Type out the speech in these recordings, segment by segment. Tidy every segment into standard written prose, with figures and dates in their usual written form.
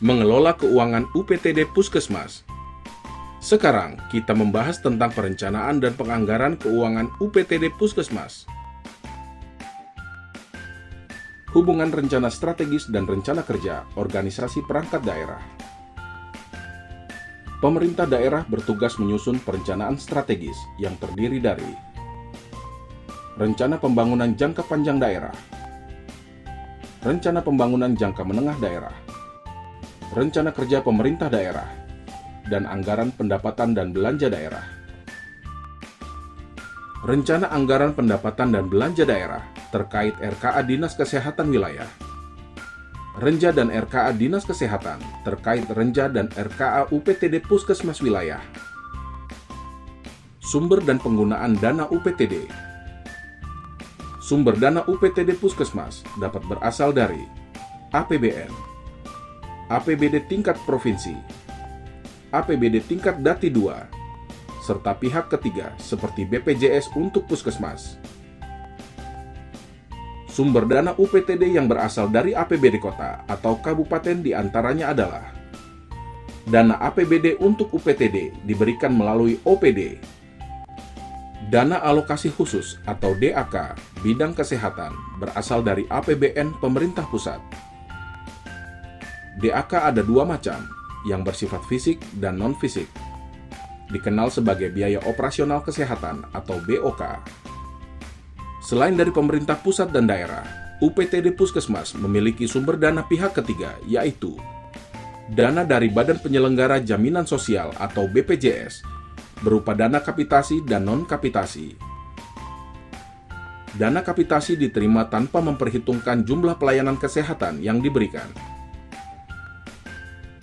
mengelola keuangan UPTD Puskesmas. Sekarang kita membahas tentang perencanaan dan penganggaran keuangan UPTD Puskesmas. Hubungan rencana strategis dan rencana kerja organisasi perangkat daerah. Pemerintah daerah bertugas menyusun perencanaan strategis yang terdiri dari rencana pembangunan jangka panjang daerah, rencana pembangunan jangka menengah daerah, rencana kerja pemerintah daerah, dan anggaran pendapatan dan belanja daerah. Rencana anggaran pendapatan dan belanja daerah terkait RKA Dinas Kesehatan Wilayah, Renja dan RKA Dinas Kesehatan terkait Renja dan RKA UPTD Puskesmas Wilayah. Sumber dan penggunaan dana UPTD. Sumber dana UPTD Puskesmas dapat berasal dari APBN, APBD tingkat provinsi, APBD tingkat Dati 2, serta pihak ketiga seperti BPJS untuk Puskesmas. Sumber dana UPTD yang berasal dari APBD kota atau kabupaten diantaranya adalah dana APBD untuk UPTD diberikan melalui OPD, dana alokasi khusus atau DAK bidang kesehatan berasal dari APBN pemerintah pusat. DAK ada dua macam, yang bersifat fisik dan non-fisik, dikenal sebagai biaya operasional kesehatan atau BOK. Selain dari pemerintah pusat dan daerah, UPTD Puskesmas memiliki sumber dana pihak ketiga, yaitu dana dari Badan Penyelenggara Jaminan Sosial atau BPJS, berupa dana kapitasi dan non-kapitasi. Dana kapitasi diterima tanpa memperhitungkan jumlah pelayanan kesehatan yang diberikan.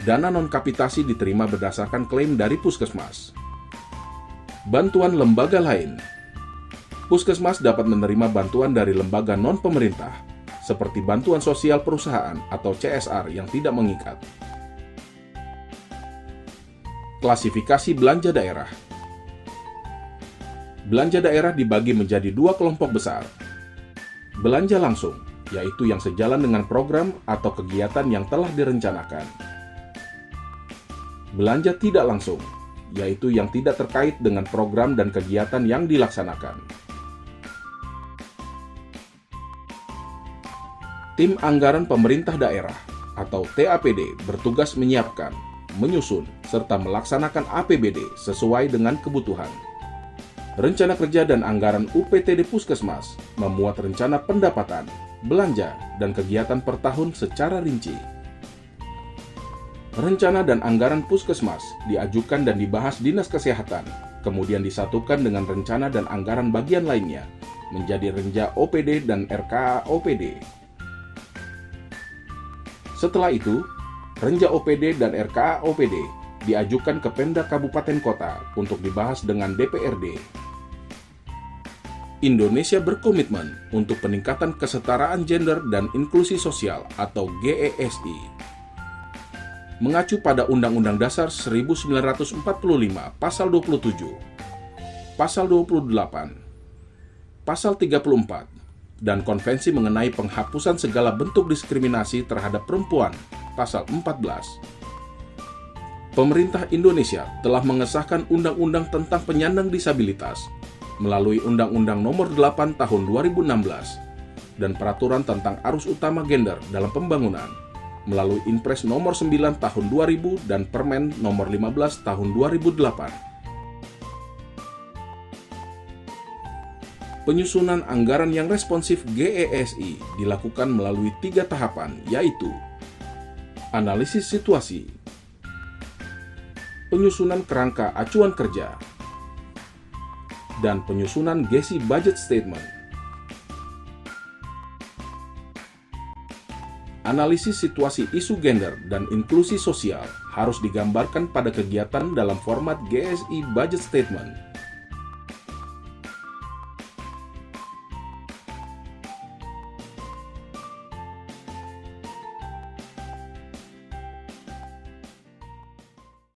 Dana non-kapitasi diterima berdasarkan klaim dari Puskesmas. Bantuan lembaga lain. Puskesmas dapat menerima bantuan dari lembaga non-pemerintah, seperti bantuan sosial perusahaan atau CSR yang tidak mengikat. Klasifikasi belanja daerah. Belanja daerah dibagi menjadi dua kelompok besar. Belanja langsung, yaitu yang sejalan dengan program atau kegiatan yang telah direncanakan. Belanja tidak langsung, yaitu yang tidak terkait dengan program dan kegiatan yang dilaksanakan. Tim Anggaran Pemerintah Daerah atau TAPD bertugas menyiapkan, menyusun, serta melaksanakan APBD sesuai dengan kebutuhan. Rencana kerja dan anggaran UPTD Puskesmas memuat rencana pendapatan, belanja, dan kegiatan per tahun secara rinci. Rencana dan anggaran Puskesmas diajukan dan dibahas Dinas Kesehatan, kemudian disatukan dengan rencana dan anggaran bagian lainnya, menjadi Renja OPD dan RKA OPD. Setelah itu, Renja OPD dan RKA OPD diajukan ke Pemda Kabupaten Kota untuk dibahas dengan DPRD. Indonesia berkomitmen untuk peningkatan kesetaraan gender dan inklusi sosial atau GESI. Mengacu pada Undang-Undang Dasar 1945 Pasal 27, Pasal 28, Pasal 34, dan Konvensi mengenai penghapusan segala bentuk diskriminasi terhadap perempuan, Pasal 14. Pemerintah Indonesia telah mengesahkan Undang-Undang tentang penyandang disabilitas melalui Undang-Undang Nomor 8 Tahun 2016 dan Peraturan tentang Arus Utama Gender dalam Pembangunan melalui Inpres Nomor 9 Tahun 2000 dan Permen Nomor 15 Tahun 2008. Penyusunan anggaran yang responsif GESI dilakukan melalui 3 tahapan, yaitu analisis situasi, penyusunan kerangka acuan kerja, dan penyusunan GESI Budget Statement. Analisis situasi isu gender dan inklusi sosial harus digambarkan pada kegiatan dalam format GESI Budget Statement